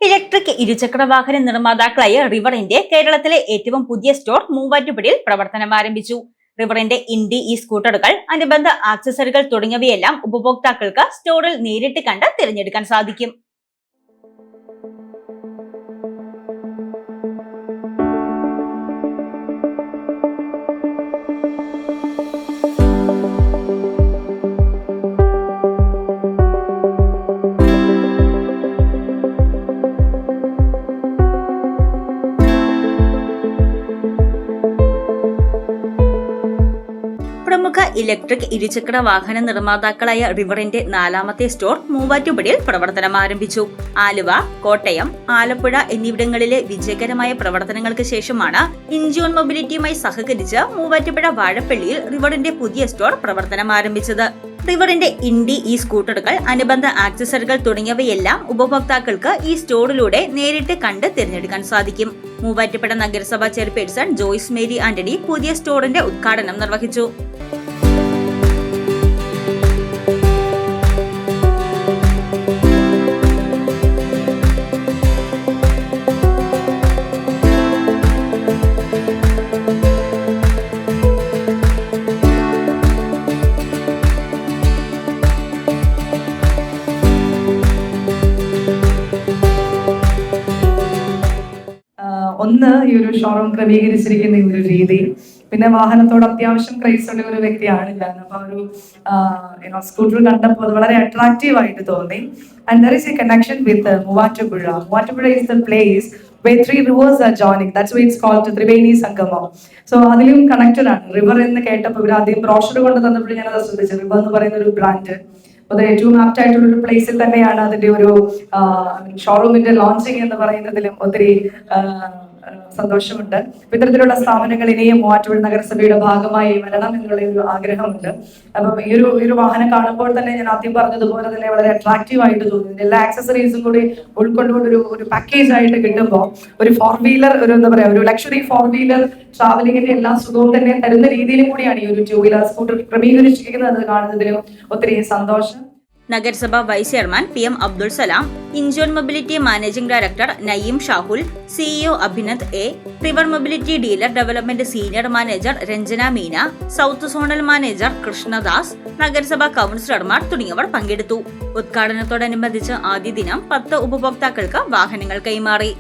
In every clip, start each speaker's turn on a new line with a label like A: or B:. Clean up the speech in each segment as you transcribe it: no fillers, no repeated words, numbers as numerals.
A: Electric ഇരുചക്ര വാഹന നിർമ്മാതാക്കളായ റിവറിന്റെ കേരളത്തിലെ ഏറ്റവും പുതിയ സ്റ്റോർ മൂവാറ്റുപുഴയിൽ പ്രവർത്തനം ആരംഭിച്ചു. റിവറിന്റെ ഇൻഡി സ്കൂട്ടറുകൾ, അനുബന്ധ ആക്സസറികൾ തുടങ്ങിയവയെല്ലാം ഉപഭോക്താക്കൾക്ക് സ്റ്റോറിൽ നേരിട്ട് കണ്ട് തിരഞ്ഞെടുക്കാൻ സാധിക്കും. പ്രമുഖ ഇലക്ട്രിക് ഇരുചക്ര വാഹന നിർമ്മാതാക്കളായ റിവറിന്റെ 4ാമത്തെ സ്റ്റോർ മൂവാറ്റുപുഴയിൽ പ്രവർത്തനം ആരംഭിച്ചു. ആലുവ, കോട്ടയം, ആലപ്പുഴ എന്നിവിടങ്ങളിലെ വിജയകരമായ പ്രവർത്തനങ്ങൾക്ക് ശേഷമാണ് ഇൻജോൺ മൊബിലിറ്റിയുമായി സഹകരിച്ച് മൂവാറ്റുപുഴ വാഴപ്പള്ളിയിൽ റിവറിന്റെ പുതിയ സ്റ്റോർ പ്രവർത്തനം ആരംഭിച്ചത്. റിവറിന്റെ ഇൻഡി സ്കൂട്ടറുകൾ, അനുബന്ധ ആക്സസറികൾ തുടങ്ങിയവയെല്ലാം ഉപഭോക്താക്കൾക്ക് ഈ സ്റ്റോറിലൂടെ നേരിട്ട് കണ്ട് തിരഞ്ഞെടുക്കാൻ സാധിക്കും. മൂവാറ്റുപുഴ നഗരസഭാ ചെയർപേഴ്സൺ ജോയ്സ് മേരി ആന്റണി പുതിയ സ്റ്റോറിന്റെ ഉദ്ഘാടനം നിർവഹിച്ചു.
B: ഒന്ന്, ഈ ഒരു ഷോറൂം ക്രമീകരിച്ചിരിക്കുന്ന ഈ ഒരു രീതി, പിന്നെ വാഹനത്തോട് അത്യാവശ്യം ക്രൈസ് ഉള്ള ഒരു വ്യക്തിയാണ് ഞാൻ. അപ്പൊ ഒരു സ്കൂട്ടർ കണ്ടപ്പോൾ അത് വളരെ അട്രാക്റ്റീവ് ആയിട്ട് തോന്നി. And there is A connection with Muvattupuzha. Muvattupuzha is the place where 3 rivers are joining. That's why it's called Triveni Sangamam. So അതിലും കണക്റ്റഡ് ആണ്. റിവർ എന്ന് കേട്ടപ്പോൾ ഇവർ ആദ്യം ബ്രോഷർ കൊണ്ട് തന്നപ്പോൾ ഞാൻ അത് ശ്രദ്ധിച്ചു. റിവർ എന്ന് പറയുന്ന ഒരു ബ്രാൻഡ് അത് ഏറ്റവും ആപ്റ്റ് ആയിട്ടുള്ള ഒരു പ്ലേസിൽ തന്നെയാണ് അതിന്റെ ഒരു ഷോറൂമിന്റെ ലോഞ്ചിങ് എന്ന് പറയുന്നതിലും ഒത്തിരി സന്തോഷമുണ്ട്. ഇത്തരത്തിലുള്ള സ്ഥാപനങ്ങൾ ഇനിയും മൂവാറ്റുപുഴ നഗരസഭയുടെ ഭാഗമായി വരണം എന്നുള്ള ഒരു ആഗ്രഹമുണ്ട്. അപ്പം ഈ ഒരു വാഹനം കാണുമ്പോൾ തന്നെ ഞാൻ ആദ്യം പറഞ്ഞതുപോലെ തന്നെ വളരെ അട്രാക്റ്റീവ് ആയിട്ട് തോന്നുന്നു. എല്ലാ ആക്സസറീസും കൂടി ഉൾക്കൊണ്ടുകൊണ്ട് ഒരു പാക്കേജ് ആയിട്ട് കിട്ടുമ്പോൾ ഒരു 4 വീലർ ഒരു ലക്ഷറി 4 വീലർ ട്രാവലിംഗിന്റെ എല്ലാ സുഖവും തന്നെ തരുന്ന രീതിയിലും കൂടിയാണ് ഈ ഒരു 2 വീലർ സ്കൂട്ടർ ക്രമീകരിച്ചിരിക്കുന്നത് കാണുന്നതിലും ഒത്തിരി സന്തോഷം.
A: നഗരസഭ vice chairman PM Abdul Salam, ഇൻജോൺ mobility managing director Naeem Shahul, CEO Abhinand A, river mobility dealer development senior manager Ranjana Meena, south zonal manager Krishnadas, നഗരസഭാ കൌൺസിലർമാർ തുടങ്ങിയവർ പങ്കെടുത്തു. ഉദ്ഘാടനത്തോടനുബന്ധിച്ച് ആദ്യ ദിനം 10 ഉപഭോക്താക്കൾക്ക് വാഹനങ്ങൾ കൈമാറി.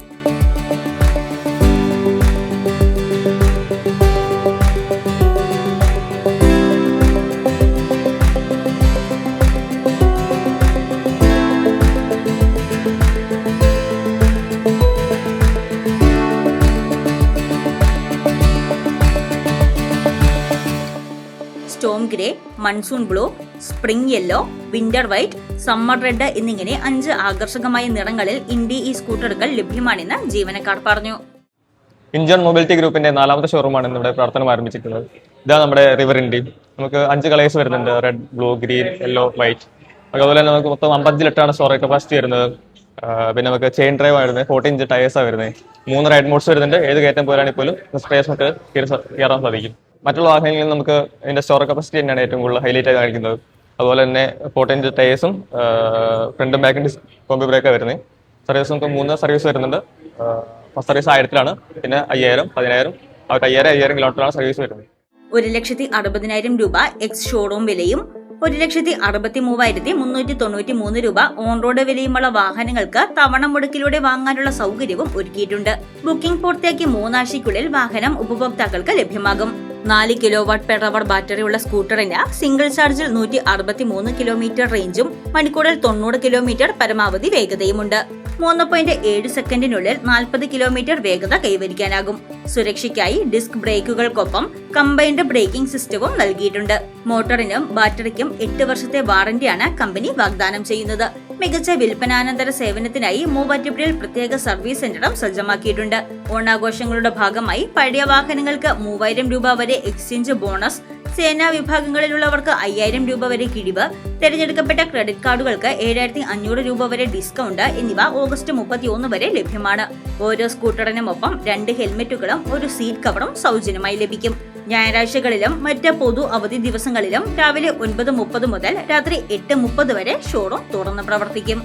A: Storm grey, monsoon blue, spring yellow, winter white, summer red എന്നിങ്ങനെ 5 ആകർഷകമായ നിറങ്ങളിൽ ഇൻഡി സ്കൂട്ടറുകൾ ലഭ്യമാണെന്ന് ജീവനക്കാർ പറഞ്ഞു.
C: ഇൻജോൺ മൊബിലിറ്റി ഗ്രൂപ്പിന്റെ 4ാമത്തെ ഷോറൂമാണ് ഇവിടെ പ്രവർത്തനം ആരംഭിച്ചിട്ടുള്ളത്. ഇതാണ് നമ്മുടെ റിവർ ഇൻഡി. നമുക്ക് 5 കളേഴ്സ് വരുന്നുണ്ട്: red, blue, green, yellow, white. അതുപോലെ തന്നെ നമുക്ക് മൊത്തം 55 ലിറ്ററാണ് സ്റ്റോറേജ് കപ്പാസിറ്റി വരുന്നത്. പിന്നെ നമുക്ക് ചെയിൻ ഡ്രൈവ് വരുന്നത്, 14 ഇഞ്ച് ടയേഴ്സാണ് വരുന്നത്. 3 റൈഡ് മോഡ്സ് വരുന്നുണ്ട്. ഏത് കയറ്റം പോരാണെങ്കിൽ പോലും സ്പേസ് നമുക്ക് കയറാൻ സാധിക്കും. മറ്റുള്ള വാഹനങ്ങളിൽ നമുക്ക് ഇതിന്റെ സ്റ്റോറേജ് കപ്പാസിറ്റി തന്നെയാണ് ഏറ്റവും കൂടുതൽ ഹൈലൈറ്റ് ആയി കാണിക്കുന്നത്. അതുപോലെ തന്നെ 14 ഇഞ്ച് ടയേഴ്സും ഫ്രണ്ടും ബാക്കും കോമ്പി ബ്രേക്കാണ് വരുന്നത്. സർവീസ് നമുക്ക് 3 സർവീസ് വരുന്നുണ്ട്. ഫസ്റ്റ് സർവീസ് 1000-ലാണ്, പിന്നെ 5000, 10000, 5000 കിലോമീറ്ററാണ് സർവീസ് വരുന്നത്.
A: 1,60,000 രൂപ എക്സ് ഷോറൂം വിലയും 1,63,393 രൂപ ഓൺ റോഡ് വിലയുമുള്ള വാഹനങ്ങൾക്ക് തവണ മുടക്കിലൂടെ വാങ്ങാനുള്ള സൗകര്യവും ഒരുക്കിയിട്ടുണ്ട്. ബുക്കിംഗ് പൂർത്തിയാക്കി 3 ആഴ്ചയ്ക്കുള്ളിൽ വാഹനം ഉപഭോക്താക്കൾക്ക് ലഭ്യമാകും. 4 kWh ബാറ്ററിയുള്ള സ്കൂട്ടറിന് സിംഗിൾ ചാർജിൽ 163 കിലോമീറ്റർ റേഞ്ചും മണിക്കൂറിൽ 90 കിലോമീറ്റർ പരമാവധി വേഗതയുമുണ്ട്. 3.7 സെക്കൻഡിനുള്ളിൽ 40 കിലോമീറ്റർ വേഗത കൈവരിക്കാനാകും. സുരക്ഷയ്ക്കായി ഡിസ്ക് ബ്രേക്കുകൾക്കൊപ്പം കമ്പൈൻഡ് ബ്രേക്കിംഗ് സിസ്റ്റവും നൽകിയിട്ടുണ്ട്. മോട്ടോറിനും ബാറ്ററിക്കും 8 വർഷത്തെ വാറന്റിയാണ് കമ്പനി വാഗ്ദാനം ചെയ്യുന്നത്. മികച്ച വിൽപ്പനാനന്തര സേവനത്തിനായി മൂവാറ്റുപുഴയിൽ പ്രത്യേക സർവീസ് സെന്ററും സജ്ജമാക്കിയിട്ടുണ്ട്. ഓണാഘോഷങ്ങളുടെ ഭാഗമായി പഴയ വാഹനങ്ങൾക്ക് 3000 രൂപ വരെ എക്സ്ചേഞ്ച് ബോണസ്, സേനാ വിഭാഗങ്ങളിലുള്ളവർക്ക് 5000 രൂപ വരെ കിഴിവ്, തിരഞ്ഞെടുക്കപ്പെട്ട ക്രെഡിറ്റ് കാർഡുകൾക്ക് 7500 രൂപ വരെ ഡിസ്കൗണ്ട് എന്നിവ ഓഗസ്റ്റ് 31 വരെ ലഭ്യമാണ്. ഓരോ സ്കൂട്ടറിനുമൊപ്പം 2 ഹെൽമെറ്റുകളും 1 സീറ്റ് കവറും സൗജന്യമായി ലഭിക്കും. ഞായറാഴ്ചകളിലും മറ്റ് പൊതു അവധി ദിവസങ്ങളിലും രാവിലെ 9:30 മുതൽ രാത്രി 8:30 വരെ ഷോറൂം തുറന്ന് പ്രവർത്തിക്കും.